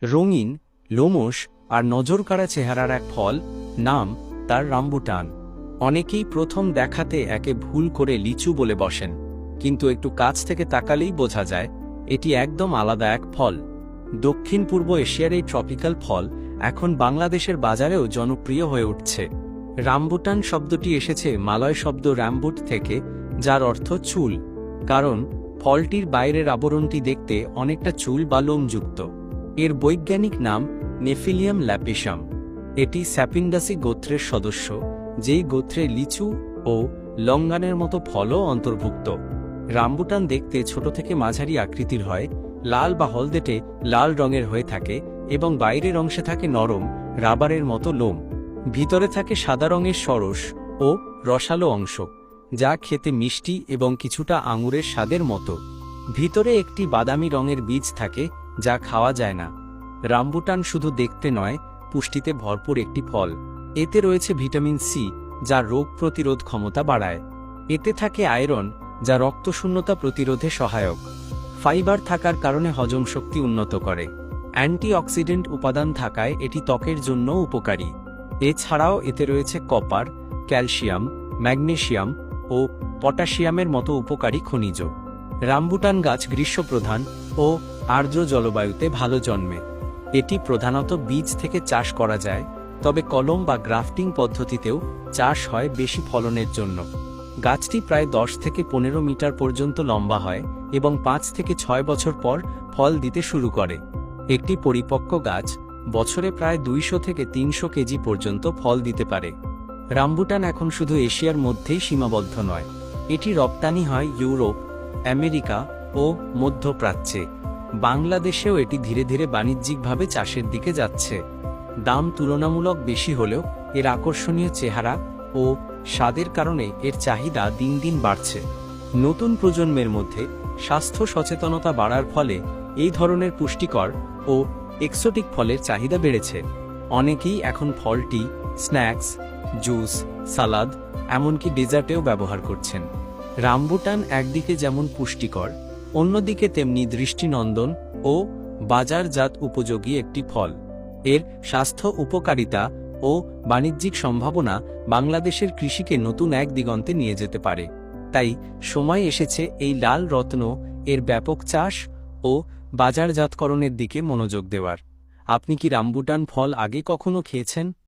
রঙিন, লোমশ আর নজরকাড়া চেহারার এক ফল, নাম তার রাম্বুটান। অনেকেই প্রথম দেখাতে একে ভুল করে লিচু বলে বসেন, কিন্তু একটু কাছ থেকে তাকালেই বোঝা যায় এটি একদম আলাদা এক ফল। দক্ষিণ পূর্ব এশিয়ার এই ট্রপিক্যাল ফল এখন বাংলাদেশের বাজারেও জনপ্রিয় হয়ে উঠছে। রাম্বুটান শব্দটি এসেছে মালয় শব্দ র্যাম্বুট থেকে, যার অর্থ চুল, কারণ ফলটির বাইরের আবরণটি দেখতে অনেকটা চুল বা লোমযুক্ত। এর বৈজ্ঞানিক নাম নেফিলিয়াম ল্যাপিসাম। এটি স্যাপিন্ডাসি গোত্রের সদস্য, যেই গোত্রে লিচু ও লঙ্গানের মতো ফলও অন্তর্ভুক্ত। রাম্বুটান দেখতে ছোট থেকে মাঝারি আকৃতির হয়, লাল বা হলদেটে লাল রঙের হয়ে থাকে এবং বাইরের অংশে থাকে নরম রাবারের মতো লোম। ভিতরে থাকে সাদা রঙের সরস ও রসালো অংশ, যা খেতে মিষ্টি এবং কিছুটা আঙুরের স্বাদের মতো। ভিতরে একটি বাদামি রঙের বীজ থাকে, যা খাওয়া যায় না। রাম্বুটান শুধু দেখতে নয়, পুষ্টিতে ভরপুর একটি ফল। এতে রয়েছে ভিটামিন সি, যা রোগ প্রতিরোধ ক্ষমতা বাড়ায়। এতে থাকে আয়রন, যা রক্তশূন্যতা প্রতিরোধে সহায়ক। ফাইবার থাকার কারণে হজম শক্তি উন্নত করে। অ্যান্টিঅক্সিডেন্ট উপাদান থাকায় এটি ত্বকের জন্য উপকারী। এছাড়াও এতে রয়েছে কপার, ক্যালসিয়াম, ম্যাগনেসিয়াম ও পটাশিয়ামের মতো উপকারী খনিজ। রাম্বুটান গাছ গ্রীষ্মপ্রধান ও আর্দ্র জলবায়ুতে ভালো জন্মে। এটি প্রধানত বীজ থেকে চাষ করা যায়, তবে কলম বা গ্রাফটিং পদ্ধতিতেও চাষ হয় বেশি ফলনের জন্য। গাছটি প্রায় 10 থেকে 15 মিটার পর্যন্ত লম্বা হয় এবং 5 থেকে 6 বছর পর ফল দিতে শুরু করে। একটি পরিপক্ক গাছ বছরে প্রায় 200 থেকে 300 কেজি পর্যন্ত ফল দিতে পারে। রাম্বুটান এখন শুধু এশিয়ার মধ্যেই সীমাবদ্ধ নয়, এটি রপ্তানি হয় ইউরোপ, আমেরিকা ও মধ্যপ্রাচ্যে। বাংলাদেশেও এটি ধীরে ধীরে বাণিজ্যিকভাবে চাষের দিকে যাচ্ছে। দাম তুলনামূলক বেশি হলেও এর আকর্ষণীয় চেহারা ও স্বাদের কারণে এর চাহিদা দিন দিন বাড়ছে। নতুন প্রজন্মের মধ্যে স্বাস্থ্য সচেতনতা বাড়ার ফলে এই ধরনের পুষ্টিকর ও এক্সোটিক ফলের চাহিদা বেড়েছে। অনেকেই এখন ফলটি স্ন্যাক্স, জুস, সালাদ, এমনকি ডেজার্টেও ব্যবহার করছেন। রাম্বুটান একদিকে যেমন পুষ্টিকর, অন্যদিকে তেমনি দৃষ্টিনন্দন ও বাজারজাত উপযোগী একটি ফল। এর স্বাস্থ্য উপকারিতা ও বাণিজ্যিক সম্ভাবনা বাংলাদেশের কৃষিকে নতুন এক দিগন্তে নিয়ে যেতে পারে। তাই সময় এসেছে এই লাল রত্ন এর ব্যাপক চাষ ও বাজারজাতকরণের দিকে মনোযোগ দেওয়ার। আপনি কি রাম্বুটান ফল আগে কখনো খেয়েছেন?